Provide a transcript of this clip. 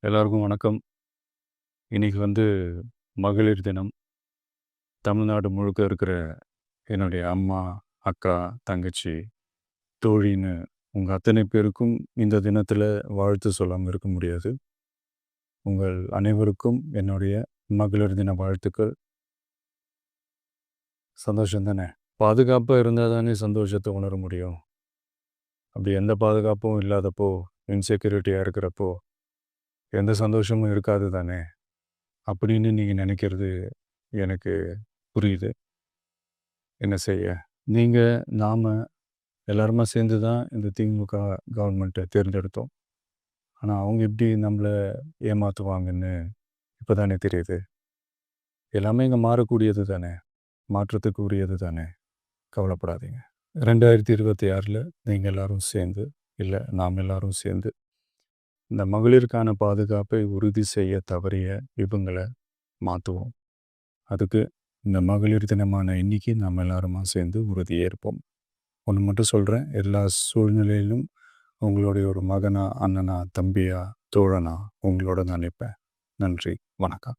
எல்லாருக்கும் வணக்கம். இன்னைக்கு மகளிர் தினம். தமிழ்நாடு முழுக்க இருக்கிற என்னுடைய அம்மா, அக்கா, தங்கச்சி, தோழின்னு உங்க அத்தனை பேருக்கும் இந்த தினத்தில வாழ்த்து சொல்லாம இருக்க முடியாது. உங்கள் அனைவருக்கும் என்னுடைய மகளிர் தின வாழ்த்துக்கள். சந்தோஷம் தானே! பாதுகாப்பா இருந்தா தானே சந்தோஷத்த உணர முடியும். அப்படி எந்த பாதுகாப்பும் இல்லாதப்போ, இன்செக்யூரிட்டியா இருக்கிறப்போ, எந்த சந்தோஷமும் இருக்காது தானே! அப்படின்னு நீங்க நினைக்கிறது எனக்கு புரியுது. என்ன செய்ய? நீங்க, நாம எல்லாருமா சேர்ந்து தான் இந்த திமுக கவர்மெண்ட்டை தேர்ந்தெடுத்தோம். ஆனா, அவங்க எப்படி நம்மள ஏமாத்துவாங்கன்னு இப்ப தானே தெரியுது. எல்லாமே இங்க மாறக்கூடியது தானே! மாற்றத்துக்கு உரியது தானே! கவலைப்படாதீங்க. 2026ல நீங்க எல்லாரும் சேர்ந்து, இல்ல நாம் எல்லாரும் சேர்ந்து, இந்த மகளிருக்கான பாதுகாப்பை உறுதி செய்ய தவறிய இவங்கள மாத்துவோம். அதுக்கு இந்த மகளிர் தினமான இன்னைக்கு நாம் எல்லாருமா சேர்ந்து உறுதியேற்போம். ஒண்ணு மட்டும் சொல்றேன், எல்லா சூழ்நிலையிலும் உங்களுடைய ஒரு மகனா, அண்ணனா, தம்பியா, தோழனா உங்களோட நான் நிற்பேன். நன்றி, வணக்கம்.